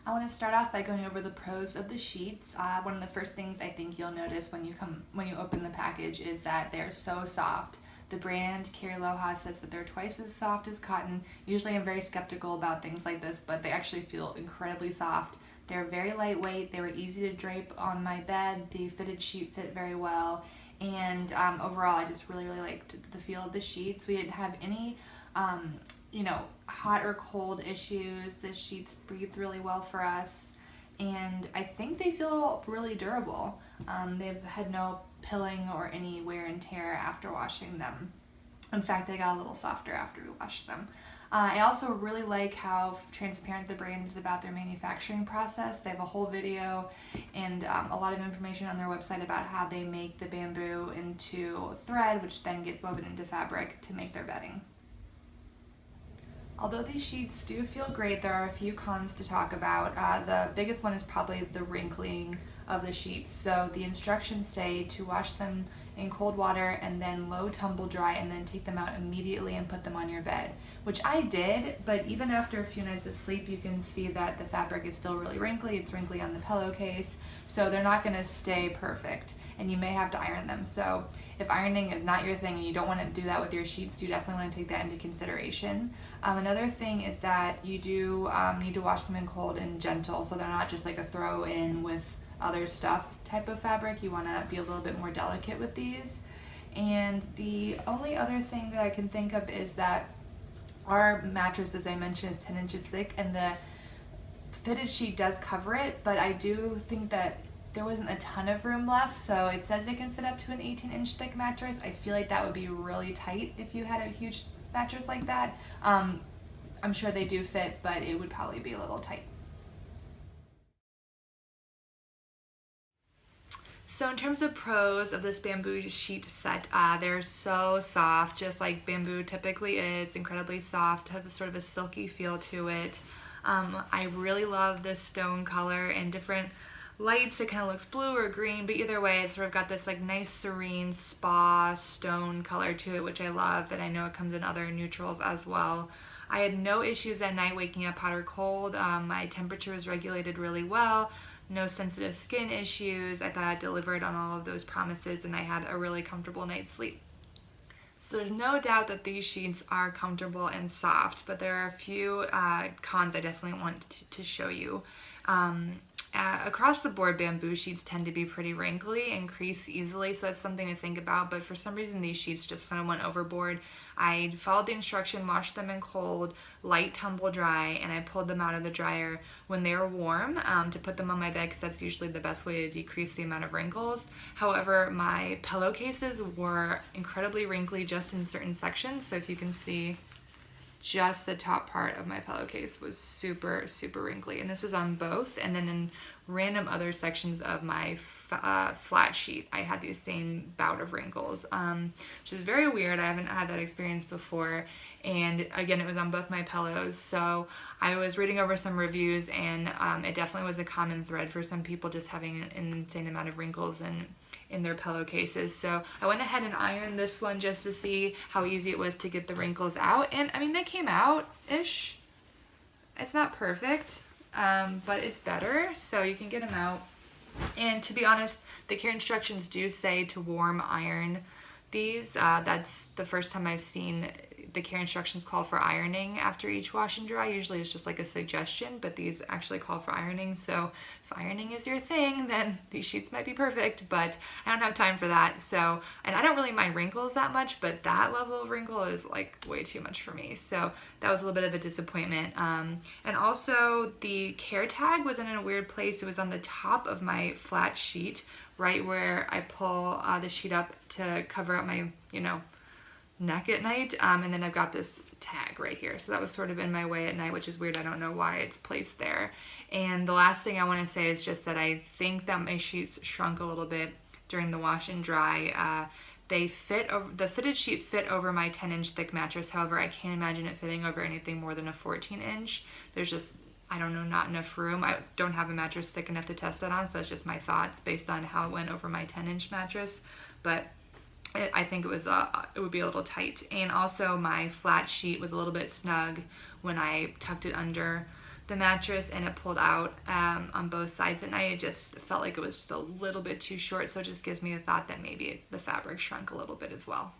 I want to start off by going over the pros of the sheets. One of the first things I think you'll notice when you open the package is that they're so soft. The brand Cariloha says that they're twice as soft as cotton. Usually I'm very skeptical about things like this, but they actually feel incredibly soft. They're very lightweight. They were easy to drape on my bed. The fitted sheet fit very well. And overall, I just really liked the feel of the sheets. We didn't have any hot or cold issues. The sheets breathed really well for us, and I think they feel really durable. They've had no pilling or any wear and tear after washing them. In fact, they got a little softer after we washed them. I also really like how transparent the brand is about their manufacturing process. They have a whole video and a lot of information on their website about how they make the bamboo into thread, which then gets woven into fabric to make their bedding. Although these sheets do feel great, there are a few cons to talk about. The biggest one is probably the wrinkling of the sheets. So the instructions say to wash them in cold water and then low tumble dry and then take them out immediately and put them on your bed, which I did, but even after a few nights of sleep you can see that the fabric is still really wrinkly. It's wrinkly on the pillowcase, so they're not going to stay perfect and you may have to iron them. So if ironing is not your thing and you don't want to do that with your sheets, you definitely want to take that into consideration. Another thing is that you do need to wash them in cold and gentle, so they're not just like a throw in with other stuff type of fabric. You want to be a little bit more delicate with these. And the only other thing that I can think of is that our mattress, as I mentioned, is 10 inches thick and the fitted sheet does cover it, but I do think that there wasn't a ton of room left. So it says it can fit up to an 18-inch thick mattress. I feel like that would be really tight if you had a huge mattress like that. I'm sure they do fit, but it would probably be a little tight. So in terms of pros of this bamboo sheet set, they're so soft, just like bamboo typically is, incredibly soft, have a sort of a silky feel to it. I really love this stone color and different lights. It kind of looks blue or green, but either way, it's sort of got this like nice serene spa stone color to it, which I love, and I know it comes in other neutrals as well. I had no issues at night waking up hot or cold. My temperature was regulated really well. No sensitive skin issues. I thought I delivered on all of those promises and I had a really comfortable night's sleep. So there's no doubt that these sheets are comfortable and soft, but there are a few cons I definitely want to show you. Across the board, bamboo sheets tend to be pretty wrinkly and crease easily, so that's something to think about, but for some reason these sheets just kind of went overboard. I followed the instruction, washed them in cold, light tumble dry, and I pulled them out of the dryer when they were warm to put them on my bed because that's usually the best way to decrease the amount of wrinkles. However, my pillowcases were incredibly wrinkly just in certain sections, so if you can see, just the top part of my pillowcase was super wrinkly, and this was on both, and then in random other sections of my flat sheet I had the same bout of wrinkles, which is very weird. I haven't had that experience before, and again it was on both my pillows. So I was reading over some reviews and it definitely was a common thread for some people just having an insane amount of wrinkles in their pillowcases. So I went ahead and ironed this one just to see how easy it was to get the wrinkles out, and I mean they came out-ish. It's not perfect, but it's better, so you can get them out. And to be honest, the care instructions do say to warm iron these. That's the first time I've seen the care instructions call for ironing after each wash and dry. Usually it's just like a suggestion, but these actually call for ironing. So if ironing is your thing, then these sheets might be perfect, but I don't have time for that. So, and I don't really mind wrinkles that much, but that level of wrinkle is like way too much for me. So that was a little bit of a disappointment. And also the care tag was in a weird place. It was on the top of my flat sheet, right where I pull the sheet up to cover up my, neck at night, and then I've got this tag right here, so that was sort of in my way at night, which is weird. I don't know why it's placed there. And the last thing I want to say is just that I think that my sheets shrunk a little bit during the wash and dry. The fitted sheet fit over my 10-inch thick mattress. However, I can't imagine it fitting over anything more than a 14-inch. There's just, I don't know, not enough room. I don't have a mattress thick enough to test that on, so that's just my thoughts based on how it went over my 10-inch mattress. But I think it would be a little tight. And also my flat sheet was a little bit snug when I tucked it under the mattress and it pulled out on both sides at night. It just felt like it was just a little bit too short, so it just gives me the thought that maybe the fabric shrunk a little bit as well.